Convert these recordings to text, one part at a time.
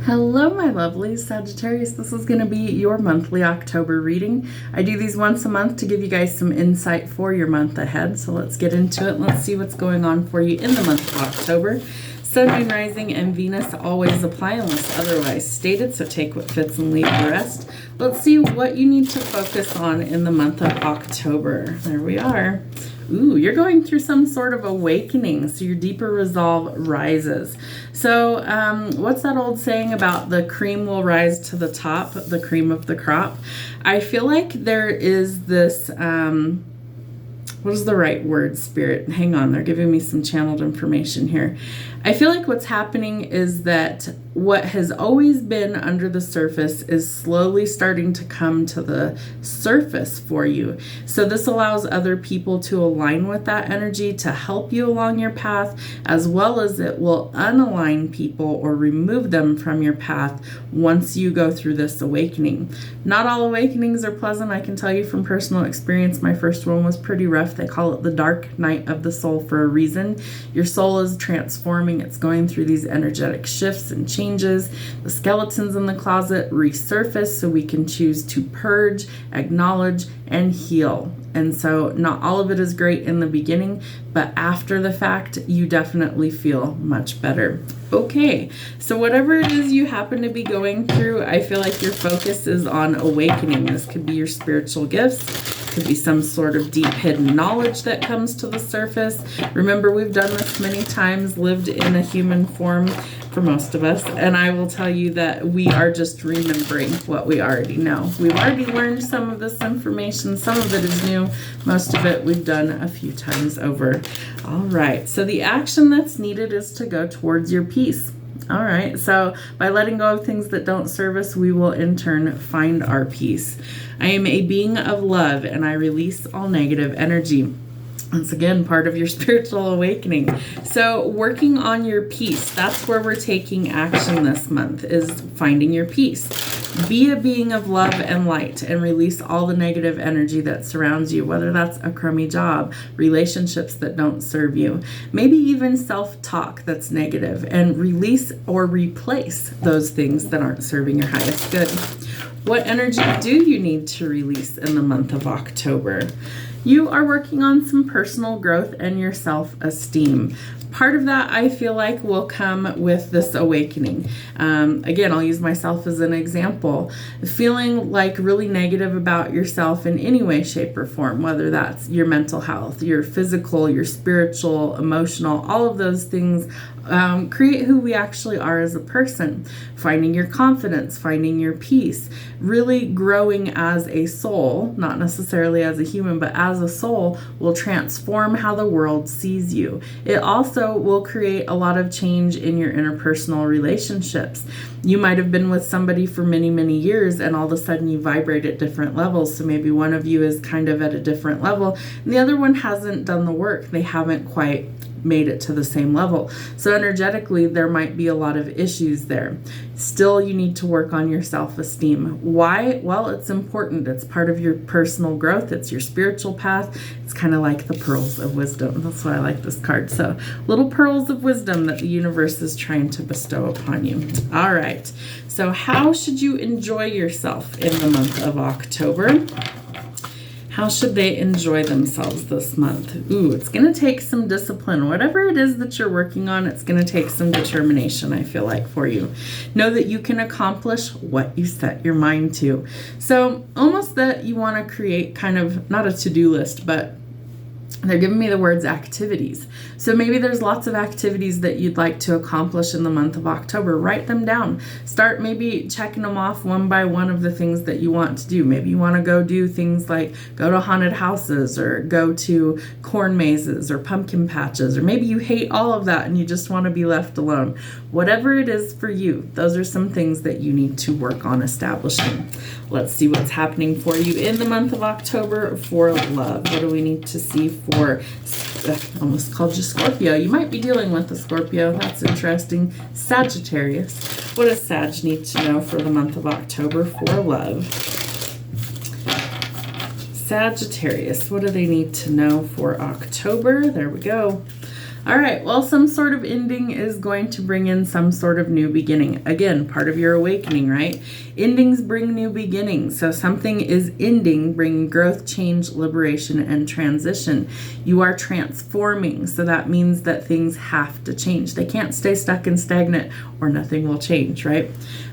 Hello, my lovelies. Sagittarius, this is going to be your monthly October reading. I do these once a month to give you guys some insight for your month ahead. So let's get into it. Let's see what's going on for you in the month of October. Sun, Moon, Rising, and Venus always apply unless otherwise stated, so take what fits and leave the rest. Let's see what you need to focus on in the month of October. There we are. Ooh, you're going through some sort of awakening, so your deeper resolve rises. So what's that old saying about the cream will rise to the top, the cream of the crop? I feel like there is this, what is the right word, Spirit? Hang on, they're giving me some channeled information here. I feel like what's happening is that what has always been under the surface is slowly starting to come to the surface for you. So this allows other people to align with that energy to help you along your path, as well as it will unalign people or remove them from your path once you go through this awakening. Not all awakenings are pleasant. I can tell you from personal experience, my first one was pretty rough. They call it the dark night of the soul for a reason. Your soul is transforming. It's going through these energetic shifts and changes. The skeletons in the closet resurface so we can choose to purge, acknowledge, and heal. And so not all of it is great in the beginning, but after the fact, you definitely feel much better. Okay, so whatever it is you happen to be going through, I feel like your focus is on awakening. This could be your spiritual gifts, could be some sort of deep hidden knowledge that comes to the surface. Remember, we've done this many times, lived in a human form for most of us, and I will tell you that we are just remembering what we already know. We've already learned some of this information. Some of it is new. Most of it we've done a few times over. All right, so the action that's needed is to go towards your peace. All right, so by letting go of things that don't serve us, we will in turn find our peace. I am a being of love, and I release all negative energy. Once again, part of your spiritual awakening. So working on your peace, that's where we're taking action this month, is finding your peace. Be a being of love and light and release all the negative energy that surrounds you, whether that's a crummy job, relationships that don't serve you, maybe even self-talk that's negative, and release or replace those things that aren't serving your highest good. What energy do you need to release in the month of October? You are working on some personal growth and your self-esteem. Part of that, I feel like, will come with this awakening. Again, I'll use myself as an example. Feeling like really negative about yourself in any way, shape, or form, whether that's your mental health, your physical, your spiritual, emotional, all of those things create who we actually are as a person. Finding your confidence, finding your peace, really growing as a soul, not necessarily as a human, but as a soul, will transform how the world sees you. It also will create a lot of change in your interpersonal relationships. You might have been with somebody for many, many years, and all of a sudden you vibrate at different levels. So maybe one of you is kind of at a different level, and the other one hasn't done the work. They haven't quite made it to the same level. So energetically, there might be a lot of issues there. Still, you need to work on your self-esteem. Why? Well, it's important. It's part of your personal growth. It's your spiritual path. It's kind of like the pearls of wisdom. That's why I like this card. So little pearls of wisdom that the universe is trying to bestow upon you. All right. So how should you enjoy yourself in the month of October? How should they enjoy themselves this month? Ooh, it's going to take some discipline. Whatever it is that you're working on, it's going to take some determination, I feel like, for you. Know that you can accomplish what you set your mind to. So almost that you want to create kind of, not a to-do list, but they're giving me the words activities. So maybe there's lots of activities that you'd like to accomplish in the month of October. Write them down. Start maybe checking them off one by one of the things that you want to do. Maybe you want to go do things like go to haunted houses or go to corn mazes or pumpkin patches, or maybe you hate all of that and you just want to be left alone. Whatever it is for you, those are some things that you need to work on establishing. Let's see what's happening for you in the month of October for love. What do we need to see for, almost called you Scorpio. You might be dealing with a Scorpio. That's interesting. Sagittarius. What does Sag need to know for the month of October for love? Sagittarius. What do they need to know for October? There we go. All right, well, some sort of ending is going to bring in some sort of new beginning. Again, part of your awakening, right? Endings bring new beginnings. So something is ending, bringing growth, change, liberation, and transition. You are transforming. So that means that things have to change. They can't stay stuck and stagnant or nothing will change, right?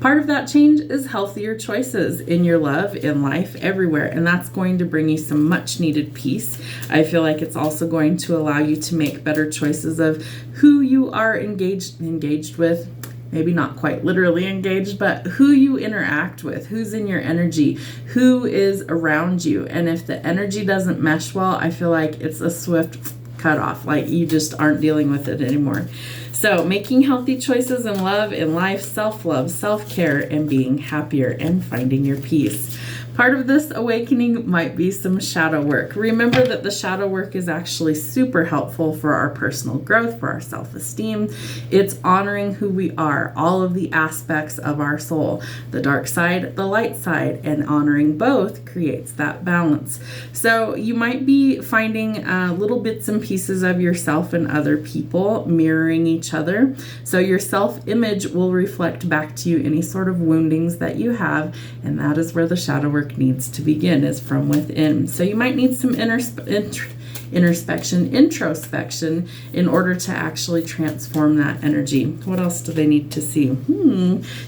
Part of that change is healthier choices in your love, in life, everywhere. And that's going to bring you some much needed peace. I feel like it's also going to allow you to make better choices of who you are engaged with. Maybe not quite literally engaged, but who you interact with, who's in your energy, who is around you. And if the energy doesn't mesh well, I feel like it's a swift cutoff. Like you just aren't dealing with it anymore. So making healthy choices in love, in life, self-love, self-care, and being happier and finding your peace. Part of this awakening might be some shadow work. Remember that the shadow work is actually super helpful for our personal growth, for our self-esteem. It's honoring who we are, all of the aspects of our soul, the dark side, the light side, and honoring both creates that balance. So you might be finding little bits and pieces of yourself and other people mirroring each other. So your self-image will reflect back to you any sort of woundings that you have, and that is where the shadow work needs to begin, is from within. So you might need some introspection in order to actually transform that energy. What else do they need to see?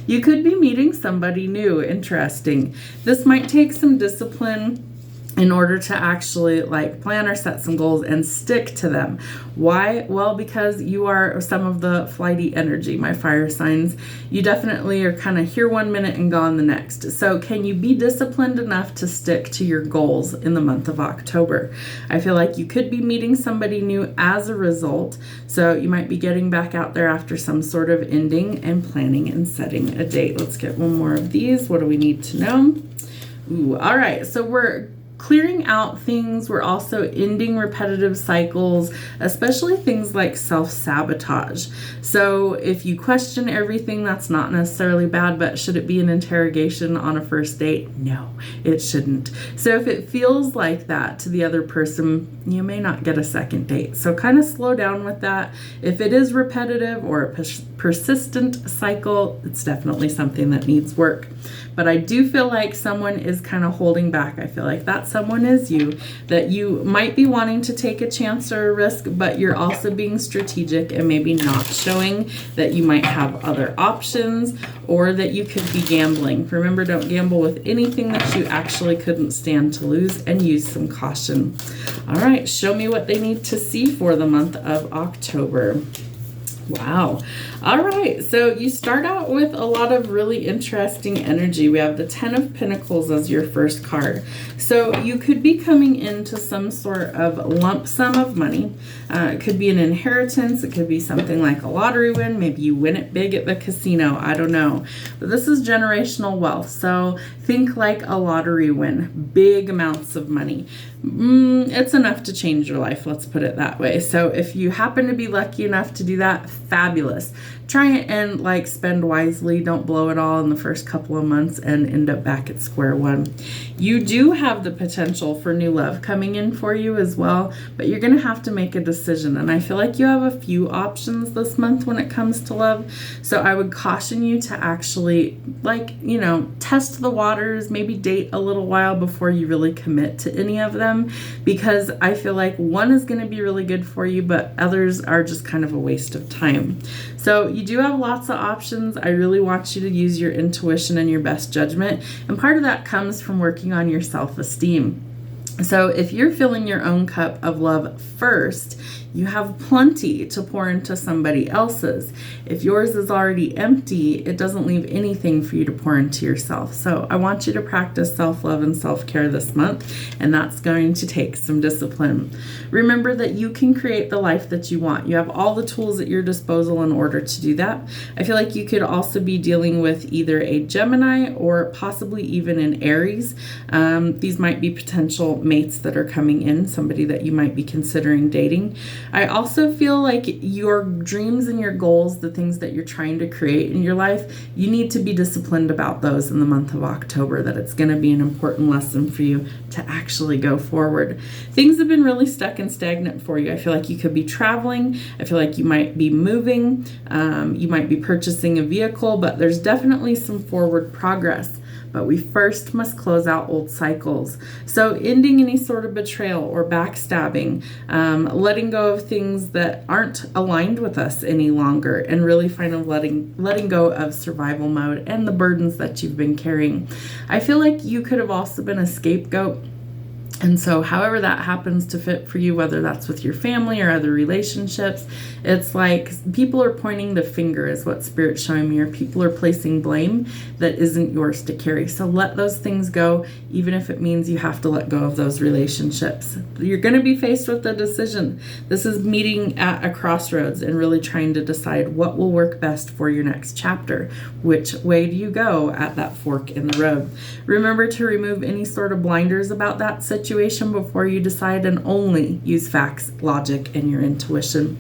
You could be meeting somebody new. Interesting. This might take some discipline in order to actually plan or set some goals and stick to them. Why? Well, because you are some of the flighty energy, my fire signs. You definitely are kind of here one minute and gone the next. So can you be disciplined enough to stick to your goals in the month of October? I feel like you could be meeting somebody new as a result. So you might be getting back out there after some sort of ending and planning and setting a date. Let's get one more of these. What do we need to know? All right. So we're clearing out things. We're also ending repetitive cycles, especially things like self-sabotage. So if you question everything, that's not necessarily bad, but should it be an interrogation on a first date? No, it shouldn't. So if it feels like that to the other person, you may not get a second date. So kind of slow down with that. If it is repetitive or a persistent cycle, it's definitely something that needs work. But I do feel like someone is kind of holding back. I feel like that someone is you, that you might be wanting to take a chance or a risk, but you're also being strategic and maybe not showing that you might have other options or that you could be gambling. Remember, don't gamble with anything that you actually couldn't stand to lose, and use some caution. All right, show me what they need to see for the month of October. Wow. All right. So you start out with a lot of really interesting energy. We have the 10 of Pentacles as your first card. So you could be coming into some sort of lump sum of money. It could be an inheritance. It could be something like a lottery win. Maybe you win it big at the casino. I don't know. But this is generational wealth. So think like a lottery win. Big amounts of money. It's enough to change your life. Let's put it that way. So if you happen to be lucky enough to do that, fabulous. Try it and spend wisely. Don't blow it all in the first couple of months and end up back at square one. You do have the potential for new love coming in for you as well, but you're going to have to make a decision. And I feel like you have a few options this month when it comes to love. So I would caution you to actually test the waters, maybe date a little while before you really commit to any of them, because I feel like one is going to be really good for you, but others are just kind of a waste of time. So you do have lots of options. I really want you to use your intuition and your best judgment. And part of that comes from working on your self-esteem. So if you're filling your own cup of love first, you have plenty to pour into somebody else's. If yours is already empty, it doesn't leave anything for you to pour into yourself. So I want you to practice self-love and self-care this month, and that's going to take some discipline. Remember that you can create the life that you want. You have all the tools at your disposal in order to do that. I feel like you could also be dealing with either a Gemini or possibly even an Aries. These might be potential mates that are coming in, somebody that you might be considering dating. I also feel like your dreams and your goals, the things that you're trying to create in your life, you need to be disciplined about those in the month of October, that it's going to be an important lesson for you to actually go forward. Things have been really stuck and stagnant for you. I feel like you could be traveling. I feel like you might be moving. You might be purchasing a vehicle, but there's definitely some forward progress. But we first must close out old cycles. So ending any sort of betrayal or backstabbing, letting go of things that aren't aligned with us any longer, and really finally letting go of survival mode and the burdens that you've been carrying. I feel like you could have also been a scapegoat. And so however that happens to fit for you, whether that's with your family or other relationships, it's like people are pointing the finger is what Spirit's showing me, or people are placing blame that isn't yours to carry. So let those things go, even if it means you have to let go of those relationships. You're going to be faced with a decision. This is meeting at a crossroads and really trying to decide what will work best for your next chapter. Which way do you go at that fork in the road? Remember to remove any sort of blinders about that situation before you decide, and only use facts, logic, and your intuition.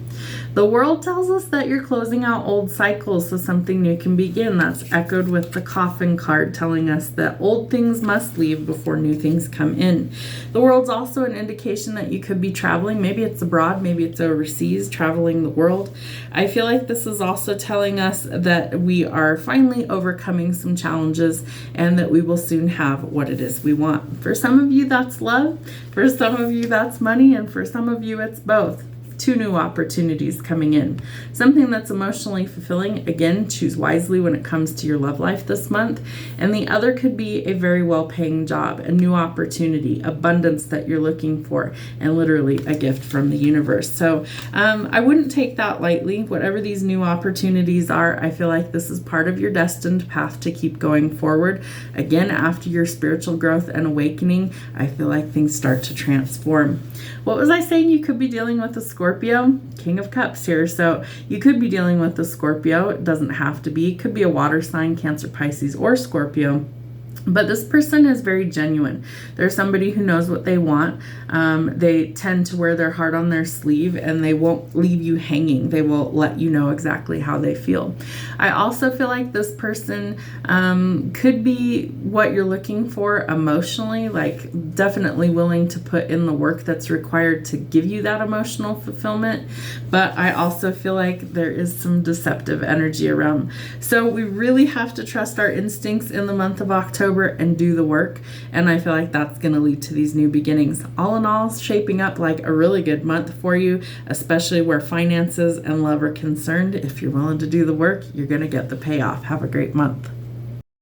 The world tells us that you're closing out old cycles so something new can begin. That's echoed with the coffin card telling us that old things must leave before new things come in. The world's also an indication that you could be traveling. Maybe it's abroad, maybe it's overseas, traveling the world. I feel like this is also telling us that we are finally overcoming some challenges and that we will soon have what it is we want. For some of you, that's love. For some of you, that's money. And for some of you, it's both. 2 new opportunities coming in. Something that's emotionally fulfilling. Again, choose wisely when it comes to your love life this month. And the other could be a very well-paying job, a new opportunity, abundance that you're looking for, and literally a gift from the universe. So I wouldn't take that lightly. Whatever these new opportunities are, I feel like this is part of your destined path to keep going forward. Again, after your spiritual growth and awakening, I feel like things start to transform. What was I saying? You could be dealing with a Scorpio, King of Cups here. So you could be dealing with a Scorpio. It doesn't have to be. It could be a water sign, Cancer, Pisces, or Scorpio. But this person is very genuine. They're somebody who knows what they want. They tend to wear their heart on their sleeve, and they won't leave you hanging. They will let you know exactly how they feel. I also feel like this person could be what you're looking for emotionally, like definitely willing to put in the work that's required to give you that emotional fulfillment. But I also feel like there is some deceptive energy around. So we really have to trust our instincts in the month of October and do the work, and I feel like that's going to lead to these new beginnings. All in all, shaping up like a really good month for you, especially where finances and love are concerned. If you're willing to do the work, you're going to get the payoff. Have a great month.